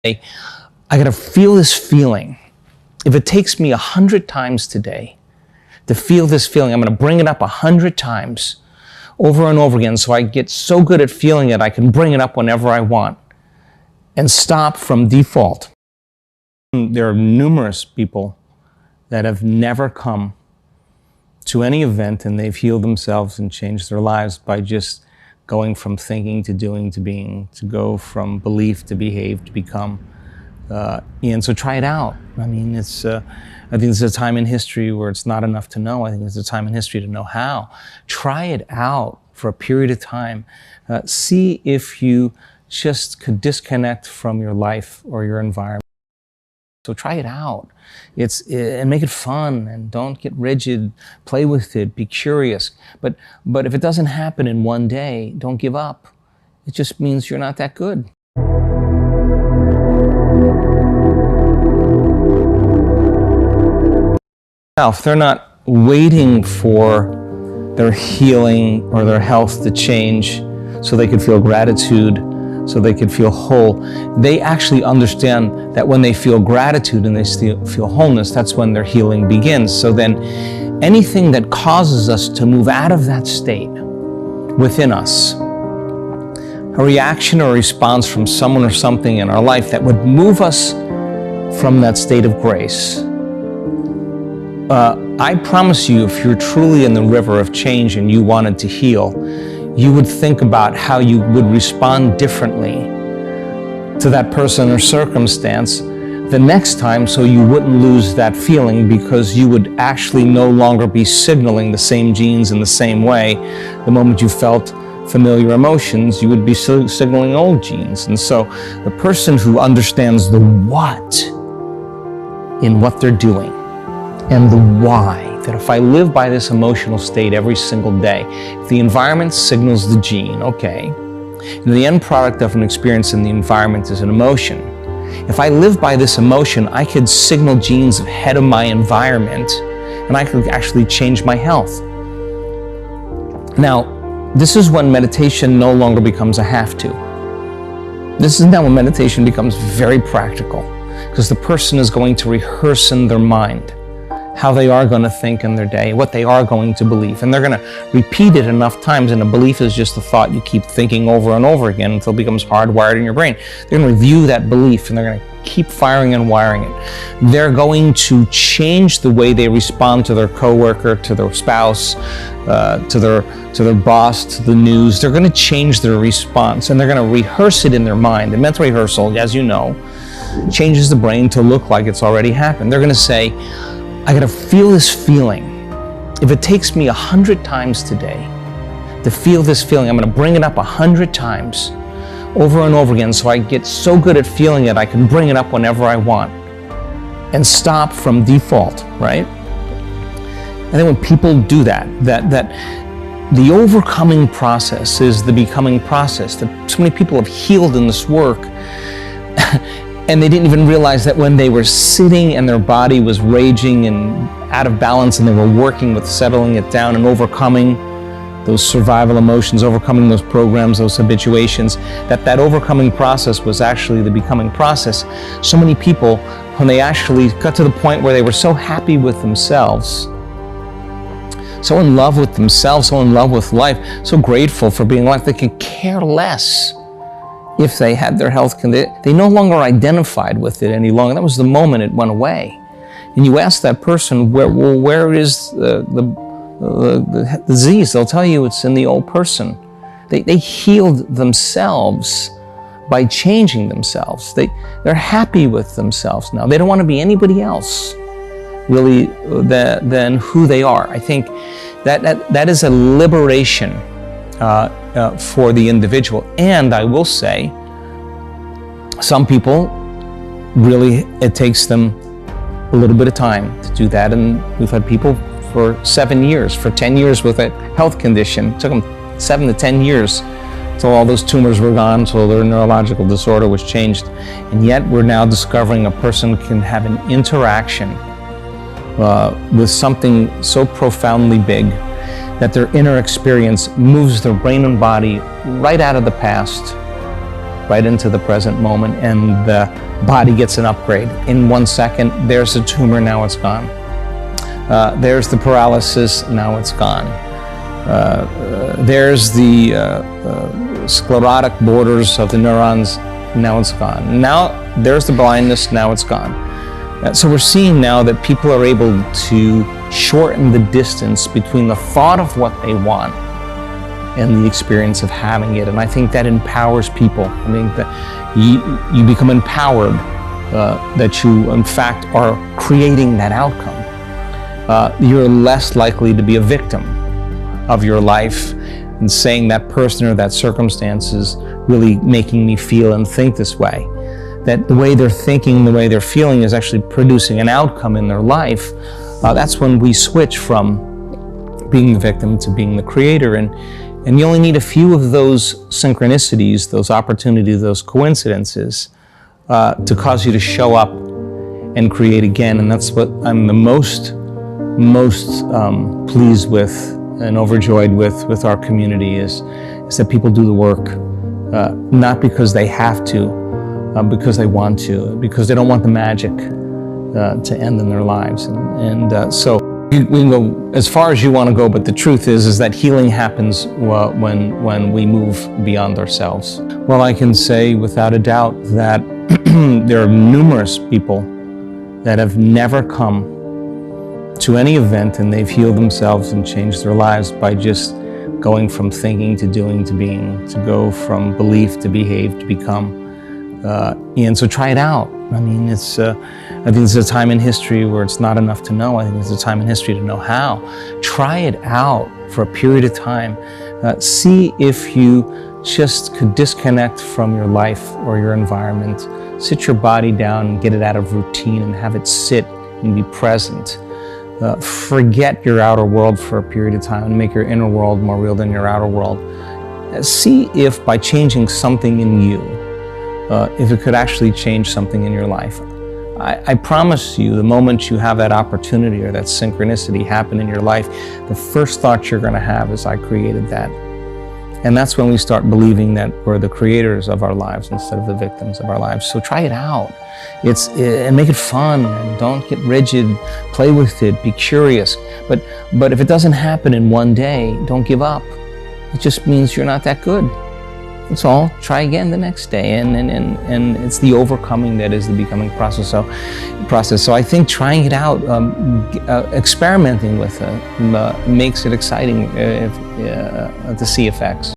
I gotta feel this feeling. If it takes me 100 times today to feel this feeling, I'm gonna bring it up 100 times over and over again so I get so good at feeling it, I can bring it up whenever I want and stop from default. There are numerous people that have never come to any event and they've healed themselves and changed their lives by just going from thinking to doing to being, to go from belief to behave to become. And so try it out. I mean, I think it's a time in history where it's not enough to know. I think it's a time in history to know how. Try it out for a period of time. See if you just could disconnect from your life or your environment. So try it out. And make it fun, and don't get rigid. Play with it, be curious. But if it doesn't happen in one day, don't give up. It just means you're not that good. Now, if they're not waiting for their healing or their health to change so they could feel gratitude, so they could feel whole, they actually understand that when they feel gratitude and they feel wholeness, that's when their healing begins. So then anything that causes us to move out of that state within us, a reaction or a response from someone or something in our life that would move us from that state of grace, I promise you, if you're truly in the river of change and you wanted to heal, you would think about how you would respond differently to that person or circumstance the next time, so you wouldn't lose that feeling, because you would actually no longer be signaling the same genes in the same way. The moment you felt familiar emotions, you would be signaling old genes. And so the person who understands the what in what they're doing and the why, that if I live by this emotional state every single day, if the environment signals the gene, okay, and the end product of an experience in the environment is an emotion. If I live by this emotion, I could signal genes ahead of my environment, and I could actually change my health. Now, this is when meditation no longer becomes a have to. This is now when meditation becomes very practical, because the person is going to rehearse in their mind how they are going to think in their day, what they are going to believe. And they're going to repeat it enough times, and a belief is just a thought you keep thinking over and over again until it becomes hardwired in your brain. They're going to review that belief, and they're going to keep firing and wiring it. They're going to change the way they respond to their coworker, to their spouse, to their boss, to the news. They're going to change their response, and they're going to rehearse it in their mind. The mental rehearsal, as you know, changes the brain to look like it's already happened. They're going to say, I gotta feel this feeling. If it takes me 100 times today to feel this feeling, I'm gonna bring it up 100 times over and over again so I get so good at feeling it, I can bring it up whenever I want and stop from default, right? And then when people do that the overcoming process is the becoming process. That so many people have healed in this work and they didn't even realize that when they were sitting and their body was raging and out of balance, and they were working with settling it down and overcoming those survival emotions, overcoming those programs, those habituations, that overcoming process was actually the becoming process. So many people, when they actually got to the point where they were so happy with themselves, so in love with themselves, so in love with life, so grateful for being alive, they could care less if they had their health condition. They no longer identified with it any longer. That was the moment it went away. And you ask that person, where is the disease? They'll tell you it's in the old person. They healed themselves by changing themselves. They're happy with themselves now. They don't want to be anybody else, really, than who they are. I think that is a liberation for the individual. And I will say, some people, really, it takes them a little bit of time to do that. And we've had people for 7 years, for 10 years with a health condition. It took them 7 to 10 years until all those tumors were gone, until their neurological disorder was changed. And yet we're now discovering a person can have an interaction with something so profoundly big that their inner experience moves their brain and body right out of the past, right into the present moment, and body gets an upgrade. In 1 second, there's a tumor, now it's gone. There's the paralysis, now it's gone. There's the sclerotic borders of the neurons, now it's gone. Now there's the blindness, now it's gone. So we're seeing now that people are able to shorten the distance between the thought of what they want and the experience of having it. And I think that empowers people. I mean, that you become empowered that you, in fact, are creating that outcome. You're less likely to be a victim of your life and saying that person or that circumstance is really making me feel and think this way. That the way they're thinking, the way they're feeling is actually producing an outcome in their life. That's when we switch from being the victim to being the creator. And you only need a few of those synchronicities, those opportunities, those coincidences to cause you to show up and create again. And that's what I'm the most pleased with and overjoyed with our community is that people do the work, not because they have to, because they want to, because they don't want the magic to end in their lives. So we can go as far as you want to go, but the truth is that healing happens when we move beyond ourselves. Well, I can say without a doubt that there are numerous people that have never come to any event and they've healed themselves and changed their lives by just going from thinking to doing to being, to go from belief to behave to become. And so try it out. I mean, I think it's a time in history where it's not enough to know. I think it's a time in history to know how. Try it out for a period of time. See if you just could disconnect from your life or your environment. Sit your body down and get it out of routine and have it sit and be present. Forget your outer world for a period of time and make your inner world more real than your outer world. See if by changing something in you, if it could actually change something in your life. I promise you, the moment you have that opportunity or that synchronicity happen in your life, the first thought you're going to have is, I created that. And that's when we start believing that we're the creators of our lives instead of the victims of our lives. So try it out. And make it fun, and don't get rigid. Play with it, be curious. But if it doesn't happen in one day, don't give up. It just means you're not that good. That's all. Try again the next day, and it's the overcoming that is the becoming process. So I think trying it out, experimenting with it, makes it exciting to see effects.